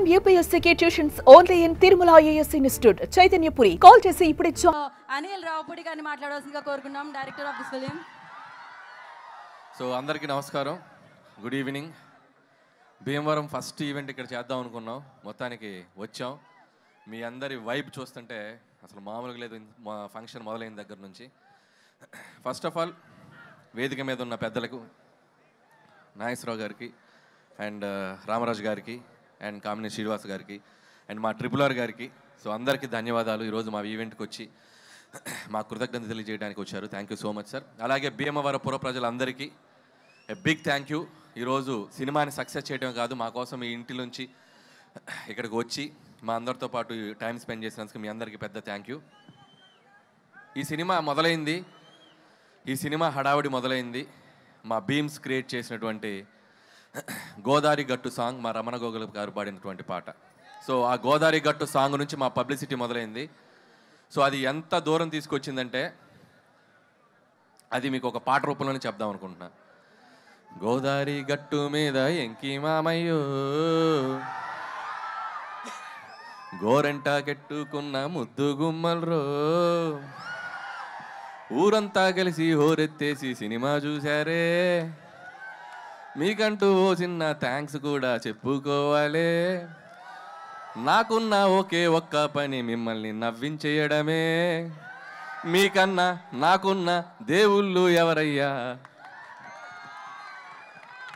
IIM UPSC tuitions only in Tirumala IAS Institute, Chaitanyapuri. Call chesi ipude Anil Ravapudi గారిని మాట్లాడాల్సిందిగా కోరుకున్నాం, director of this film. So అందరికీ నమస్కారం, good evening. Bhimavaram first event ఇక్కడ చేద్దాం అనుకున్నాం, మొత్తానికి వచ్చాం. మీ అందరి వైబ్ చూస్తుంటే అసలు మామూలుగా లేదు మా ఫంక్షన్ మొదలైన దగ్గర నుంచి. ఫస్ట్ ఆఫ్ ఆల్ వేదిక మీద ఉన్న పెద్దలకు, నాగేశ్వరరావు గారికి అండ్ రామరాజు గారికి అండ్ కామిని శ్రీనివాస్ గారికి అండ్ మా RRR గారికి, సో అందరికీ ధన్యవాదాలు. ఈరోజు మా ఈవెంట్కి వచ్చి మా కృతజ్ఞత తెలియజేయడానికి వచ్చారు. Thank you so much sir. అలాగే భీమవరం పుర ప్రజలందరికీ బిగ్ థ్యాంక్ యూ. ఈరోజు సినిమాని సక్సెస్ చేయడం కాదు, మా కోసం ఈ ఇంటి నుంచి ఇక్కడికి వచ్చి మా అందరితో పాటు టైం స్పెండ్ చేసినందుకు మీ అందరికీ పెద్ద థ్యాంక్ యూ. ఈ సినిమా మొదలైంది, ఈ సినిమా హడావుడి మొదలైంది మా బీమ్స్ క్రియేట్ చేసినటువంటి గోదారి గట్టు సాంగ్, మా రమణ గోగుల గారు పాడినటువంటి పాట. సో ఆ గోదారి గట్టు సాంగ్ నుంచి మా పబ్లిసిటీ మొదలైంది. సో అది ఎంత దూరం తీసుకొచ్చిందంటే అది మీకు ఒక పాట రూపంలోనే చెప్దాం అనుకుంటున్నా. గోదారి గట్టు మీద ఎంకి మామయ్యో, గోరంట కెట్టుకున్న ముద్దు గుమ్మల్రో, ఊరంతా కలిసి హోరెత్తేసి సినిమా చూశారే, మీకంటూ ఓ చిన్న థ్యాంక్స్ కూడా చెప్పుకోవాలే, నాకున్న ఒకే ఒక్క పని మిమ్మల్ని నవ్వించేయడమే, మీకన్నా నాకున్న దేవుళ్ళు ఎవరయ్యా.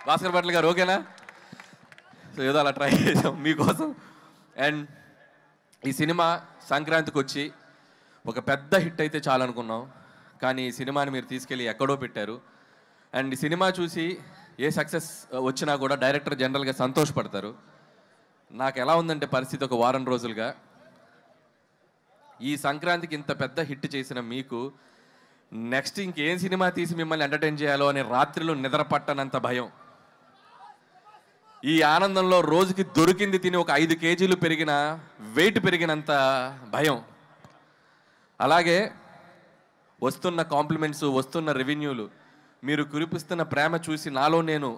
భాస్కర్ భట్ల గారు ఓకేనా? సో ఏదో అలా ట్రై చేసాం మీకోసం. అండ్ ఈ సినిమా సంక్రాంతికి వచ్చి ఒక పెద్ద హిట్ అయితే చాలనుకున్నాం, కానీ ఈ సినిమాని మీరు తీసుకెళ్ళి ఎక్కడో పెట్టారు. అండ్ ఈ సినిమా చూసి ఏ సక్సెస్ వచ్చినా కూడా డైరెక్టర్ జనరల్గా సంతోషపడతారు. నాకు ఎలా ఉందంటే పరిస్థితి, ఒక వారం రోజులుగా ఈ సంక్రాంతికి ఇంత పెద్ద హిట్ చేసిన మీకు నెక్స్ట్ ఇంకేం సినిమా తీసి మిమ్మల్ని ఎంటర్టైన్ చేయాలో అనే రాత్రిలో నిద్ర పట్టనంత భయం. ఈ ఆనందంలో రోజుకి దొరికింది తిని ఒక 5 కేజీలు పెరిగిన వెయిట్ పెరిగినంత భయం. అలాగే వస్తున్న కాంప్లిమెంట్స్, వస్తున్న రెవెన్యూలు, మీరు కురిపిస్తున్న ప్రేమ చూసి నాలో నేను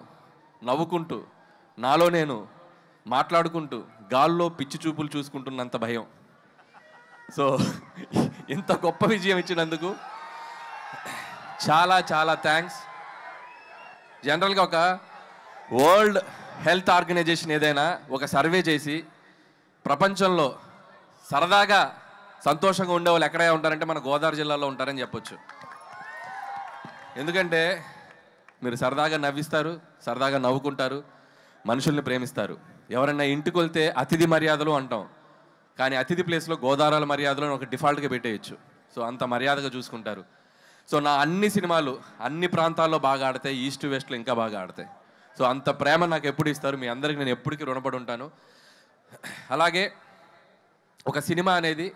నవ్వుకుంటూ, నాలో నేను మాట్లాడుకుంటూ గాల్లో పిచ్చి చూపులు చూసుకుంటున్నంత భయం. సో ఇంత గొప్ప విజయం ఇచ్చినందుకు చాలా చాలా థ్యాంక్స్. జనరల్గా ఒక వరల్డ్ హెల్త్ ఆర్గనైజేషన్ ఏదైనా ఒక సర్వే చేసి ప్రపంచంలో సరదాగా సంతోషంగా ఉండేవాళ్ళు ఎక్కడే ఉంటారంటే మన గోదావరి జిల్లాలో ఉంటారని చెప్పొచ్చు. ఎందుకంటే మీరు సరదాగా నవ్విస్తారు, సరదాగా నవ్వుకుంటారు, మనుషుల్ని ప్రేమిస్తారు. ఎవరన్నా ఇంటికి వెళ్తే అతిథి మర్యాదలు అంటాం, కానీ అతిథి ప్లేస్లో గోదావరి మర్యాదలు ఒక డిఫాల్ట్గా పెట్టేయచ్చు. సో అంత మర్యాదగా చూసుకుంటారు. సో నా అన్ని సినిమాలు అన్ని ప్రాంతాల్లో బాగా ఆడతాయి, ఈస్ట్ వెస్ట్లో ఇంకా బాగా ఆడతాయి. సో అంత ప్రేమ నాకు ఎప్పుడు ఇస్తారు, మీ అందరికీ నేను ఎప్పటికీ రుణపడి ఉంటాను. అలాగే ఒక సినిమా అనేది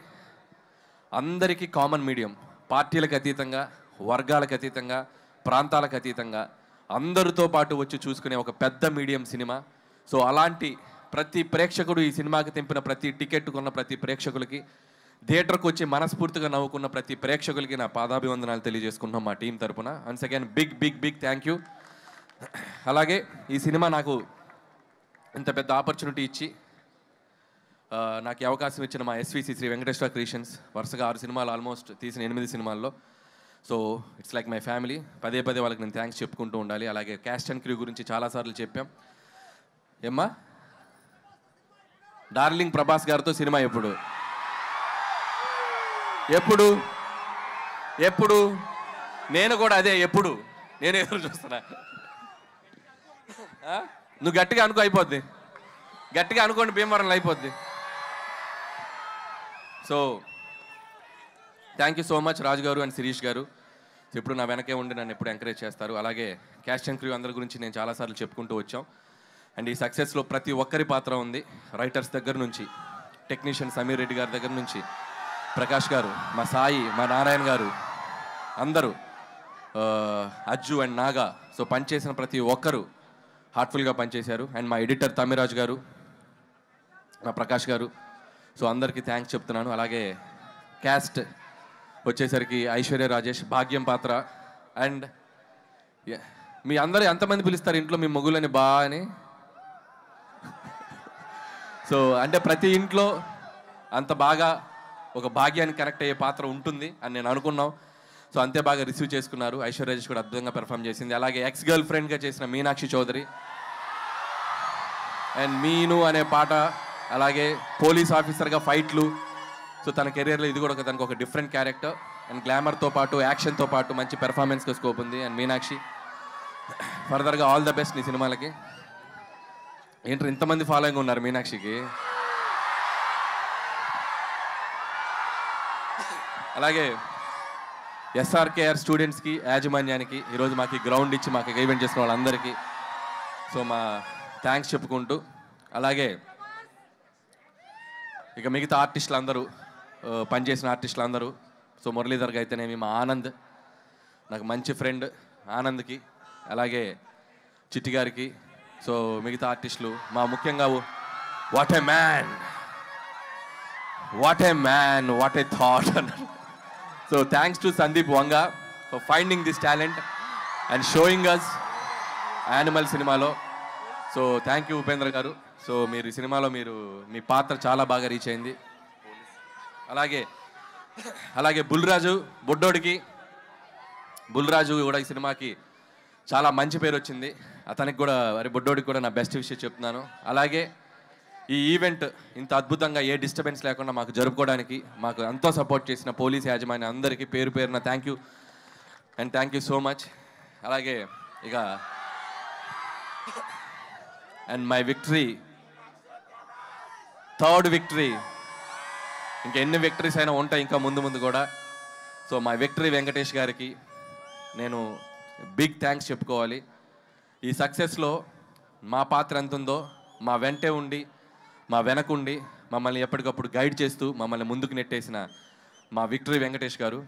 అందరికీ కామన్ మీడియం, పార్టీలకు అతీతంగా, వర్గాలకు అతీతంగా, ప్రాంతాలకు అతీతంగా అందరితో పాటు వచ్చి చూసుకునే ఒక పెద్ద మీడియం సినిమా. సో అలాంటి ప్రతి ప్రేక్షకుడు, ఈ సినిమాకి తెంపిన ప్రతి టికెట్ కొన్న ప్రతి ప్రేక్షకులకి, థియేటర్కి వచ్చి మనస్ఫూర్తిగా నవ్వుకున్న ప్రతి ప్రేక్షకులకి నా పాదాభివందనాలు తెలియజేసుకుంటున్నాం మా టీం తరపున. Once again big big big thank you. అలాగే ఈ సినిమా నాకు ఇంత పెద్ద ఆపర్చునిటీ ఇచ్చి నాకు ఈ అవకాశం ఇచ్చిన మా SVC శ్రీ వెంకటేశ్వర క్రియేషన్స్, వరుసగా 6 సినిమాలు ఆల్మోస్ట్ తీసిన 8 సినిమాల్లో. So it's like my family. పదే పదే వాళ్ళకి నేను థ్యాంక్స్ చెప్పుకుంటూ ఉండాలి. అలాగే క్యాస్ట్ అండ్ క్రూ గురించి చాలాసార్లు చెప్పాం. ఏమ్మా డార్లింగ్ ప్రభాస్ గారితో సినిమా ఎప్పుడు ఎప్పుడు ఎప్పుడు నేను కూడా అదే ఎప్పుడు నేను ఎదురు చూస్తున్నా. నువ్వు గట్టిగా అనుకో, అయిపోద్ది. గట్టిగా అనుకోండి, భీమవరంలో అయిపోద్ది. So thank you so much Raju garu and Sirish గారు. ఎప్పుడు నా వెనకే ఉండి నన్ను ఎప్పుడు ఎంకరేజ్ చేస్తారు. అలాగే క్యాస్ట్ అండ్ క్రూ అందరి గురించి నేను చాలాసార్లు చెప్పుకుంటూ వచ్చాం. అండ్ ఈ సక్సెస్లో ప్రతి ఒక్కరి పాత్ర ఉంది. రైటర్స్ దగ్గర నుంచి, టెక్నీషియన్ సమీర్ రెడ్డి గారి దగ్గర నుంచి, ప్రకాష్ గారు, మా సాయి, మా నారాయణ గారు, అందరూ, అజ్జు అండ్ నాగా. సో పనిచేసిన ప్రతి ఒక్కరు హార్ట్ఫుల్గా పనిచేశారు. అండ్ మా ఎడిటర్ తమిరాజు గారు, మా ప్రకాష్ గారు. సో అందరికీ థ్యాంక్స్ చెప్తున్నాను. అలాగే క్యాస్ట్ వచ్చేసరికి ఐశ్వర్య రాజేష్, భాగ్యం పాత్ర. అండ్ మీ అందరూ ఎంతమంది పిలుస్తారు ఇంట్లో మీ మొగులని బా అని? సో అంటే ప్రతి ఇంట్లో అంత బాగా ఒక భాగ్యానికి కనెక్ట్ అయ్యే పాత్ర ఉంటుంది అని నేను అనుకున్నాం. సో అంతే బాగా రిసీవ్ చేసుకున్నారు. ఐశ్వర్య రాజేష్ కూడా అద్భుతంగా పెర్ఫామ్ చేసింది. అలాగే ఎక్స్ గర్ల్ ఫ్రెండ్గా చేసిన మీనాక్షి చౌదరి అండ్ మీను అనే పాట, అలాగే పోలీస్ ఆఫీసర్గా ఫైట్లు. సో తన కెరీర్లో ఇది కూడా తనకు ఒక డిఫరెంట్ క్యారెక్టర్ అండ్ గ్లామర్తో పాటు యాక్షన్తో పాటు మంచి పెర్ఫార్మెన్స్గా స్కోప్ ఉంది. అండ్ మీనాక్షి ఫర్దర్గా ఆల్ ద బెస్ట్ నీ సినిమాలకి. ఏంటో ఇంతమంది ఫాలోయింగ్ ఉన్నారు మీనాక్షికి. అలాగే ఎస్ఆర్కేఆర్ స్టూడెంట్స్కి, యాజమాన్యానికి, ఈరోజు మాకు గ్రౌండ్ ఇచ్చి మాకు ఈవెంట్ చేసిన వాళ్ళందరికీ సో మా థ్యాంక్స్ చెప్పుకుంటూ, అలాగే ఇక మిగతా ఆర్టిస్టులు అందరూ, పనిచేసిన ఆర్టిస్టులు అందరూ, సో మురళీధర్కి అయితేనేమి, మా ఆనంద్ నాకు మంచి ఫ్రెండ్ ఆనంద్కి, అలాగే చిట్టి గారికి, సో మిగతా ఆర్టిస్టులు, మా ముఖ్యంగా what a man, what a man, what a thought అన్నారు. So thanks to Sandeep Vanga for finding this talent and showing us Animal సినిమాలో. So thank you Upendra garu. So మీరు ఈ సినిమాలో మీ పాత్ర చాలా బాగా రీచ్ అయింది. అలాగే బుల్రాజు బొడ్డోడికి, బుల్రాజు కూడా ఈ సినిమాకి చాలా మంచి పేరు వచ్చింది. అతనికి కూడా బొడ్డోడికి కూడా నా బెస్ట్ విషయం చెప్తున్నాను. అలాగే ఈ ఈవెంట్ ఇంత అద్భుతంగా ఏ డిస్టర్బెన్స్ లేకుండా మాకు జరుపుకోవడానికి మాకు ఎంతో సపోర్ట్ చేసిన పోలీస్ యాజమాన్యం అందరికీ పేరు పేరున thank you and thank you so much. అలాగే ఇక and my victory, third victory, ఇంకా ఎన్ని విక్టరీస్ అయినా ఉంటాయి ఇంకా ముందు ముందు కూడా. సో మై విక్టరీ వెంకటేష్ గారికి నేను బిగ్ థ్యాంక్స్ చెప్పుకోవాలి. ఈ సక్సెస్లో మా పాత్ర ఎంత ఉందో మా వెంటే ఉండి, మా వెనకుండి మమ్మల్ని ఎప్పటికప్పుడు గైడ్ చేస్తూ మమ్మల్ని ముందుకు నెట్టేసిన మా విక్టరీ వెంకటేష్ గారు.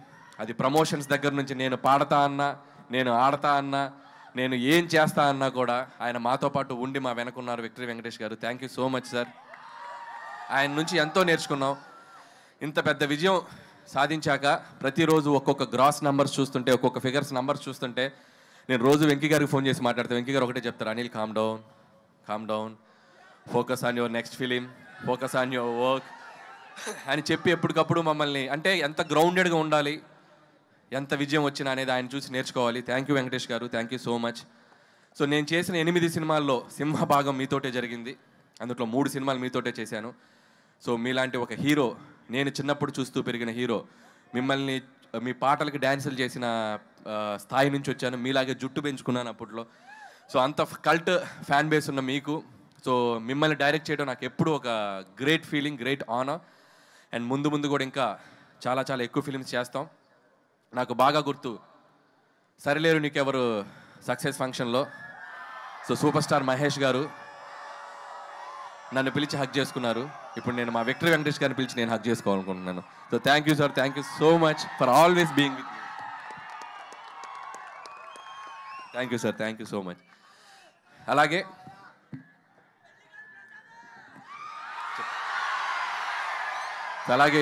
అది ప్రమోషన్స్ దగ్గర నుంచి నేను పాడతా అన్నా, నేను ఆడతా అన్నా, నేను ఏం చేస్తా అన్నా కూడా ఆయన మాతో పాటు ఉండి మా వెనకున్నారు విక్టరీ వెంకటేష్ గారు. Thank you so much sir. ఆయన నుంచి ఎంతో నేర్చుకున్నాం. ఇంత పెద్ద విజయం సాధించాక ప్రతిరోజు ఒక్కొక్క గ్రాస్ నంబర్స్ చూస్తుంటే, ఒక్కొక్క ఫిగర్స్ నంబర్స్ చూస్తుంటే నేను రోజు వెంకీ గారికి ఫోన్ చేసి మాట్లాడితే వెంకీ గారు ఒకటే చెప్తారు, Anil calm down, focus on your next film, focus on your work అని చెప్పి ఎప్పటికప్పుడు మమ్మల్ని, అంటే ఎంత గ్రౌండెడ్గా ఉండాలి ఎంత విజయం వచ్చినా అనేది ఆయన చూసి నేర్చుకోవాలి. థ్యాంక్ యూ వెంకటేష్ గారు, thank you so much. So నేను చేసిన 8 సినిమాల్లో సింహభాగం మీతోటే జరిగింది. అందులో 3 సినిమాలు మీతోటే చేశాను. సో మీలాంటి ఒక హీరో, నేను చిన్నప్పుడు చూస్తూ పెరిగిన హీరో, మిమ్మల్ని మీ పాటలకి డ్యాన్సులు చేసిన స్థాయి నుంచి వచ్చాను. మీలాగే జుట్టు పెంచుకున్నాను అప్పట్లో. సో అంత కల్ట్ ఫ్యాన్ బేస్ ఉన్న మీకు, సో మిమ్మల్ని డైరెక్ట్ చేయడం నాకు ఎప్పుడు ఒక great feeling, great honour. And ముందు కూడా ఇంకా చాలా చాలా ఎక్కువ ఫిలిమ్స్ చేస్తాం. నాకు బాగా గుర్తు సరిలేరు నీకెవరు సక్సెస్ ఫంక్షన్లో సో సూపర్ స్టార్ మహేష్ గారు నన్ను పిలిచి హక్ చేసుకున్నారు. ఇప్పుడు నేను మా విక్టరీ వెంకటేష్ గారిని పిలిచి నేను హక్ చేసుకోవాలనుకుంటున్నాను. So thank you sir, thank you so much for always being with me. Thank you sir, thank you so much. అలాగే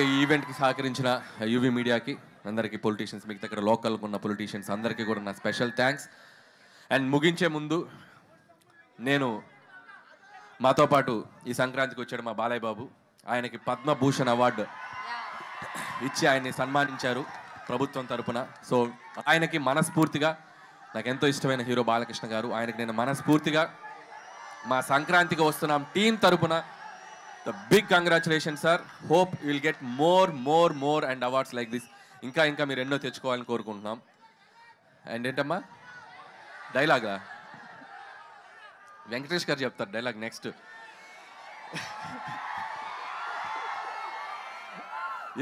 ఈ ఈవెంట్కి సహకరించిన యూవీ మీడియాకి అందరికీ, పొలిటీషియన్స్, మిగతా ఇక్కడ లోకల్గా ఉన్న పొలిటీషియన్స్ అందరికీ కూడా నా స్పెషల్ థ్యాంక్స్. అండ్ ముగించే ముందు నేను మాతో పాటు ఈ సంక్రాంతికి వచ్చాడు మా బాలయ్య బాబు. ఆయనకి పద్మభూషణ్ అవార్డు ఇచ్చి ఆయన్ని సన్మానించారు ప్రభుత్వం తరపున. సో ఆయనకి మనస్ఫూర్తిగా, నాకు ఎంతో ఇష్టమైన హీరో బాలకృష్ణ గారు, ఆయనకి నేను మనస్ఫూర్తిగా మా సంక్రాంతికి వస్తున్నాం టీం తరపున the big congratulations sir. Hope you will get more and awards like this. ఇంకా మీరు ఎన్నో తెచ్చుకోవాలని కోరుకుంటున్నాం. అండ్ ఏంటమ్మా డైలాగా వెంకటేష్ గారు చెప్తారు డైలాగ్ నెక్స్ట్.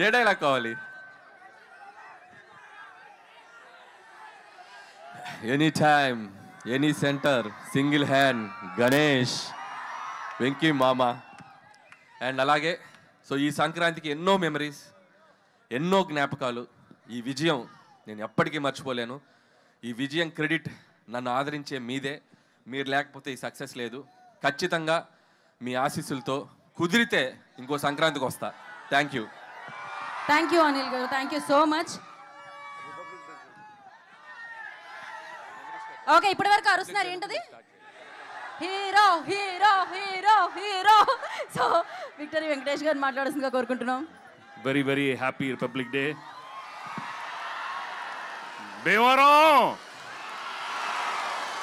ఏ డైలాగ్ కావాలి? Any time, any centre, single hand, Ganesh, Venky మామ. అండ్ అలాగే సో ఈ సంక్రాంతికి ఎన్నో మెమరీస్, ఎన్నో జ్ఞాపకాలు. ఈ విజయం నేను ఎప్పటికీ మర్చిపోలేను. ఈ విజయం క్రెడిట్ నన్ను ఆదరించే మీదే. మీరు లేకపోతే ఈ సక్సెస్ లేదు. ఖచ్చితంగా మీ ఆశీస్సులతో కుదిరితే ఇంకో సంక్రాంతికి వస్తా. థ్యాంక్ యూ అనిల్ గారు, thank you so much. Okay, ఇప్పటి వరకు అరుస్తున్నారు ఏంటది? Hero hero hero hero. So victory Venkatesh గారిని మాట్లాడాల్సిందిగా కోరుకుంటున్నాం. Very very happy republic day. Bhimavaram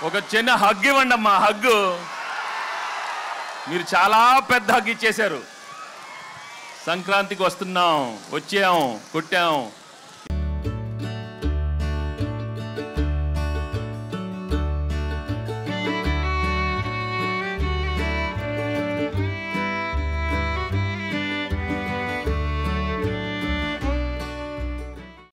ఒక చిన్న హగ్ ఇవ్వండి అమ్మా, హగ్గు. మీరు చాలా పెద్ద హగ్ ఇచ్చేశారు. సంక్రాంతికి వస్తున్నాం, వచ్చాం, కొట్టాం.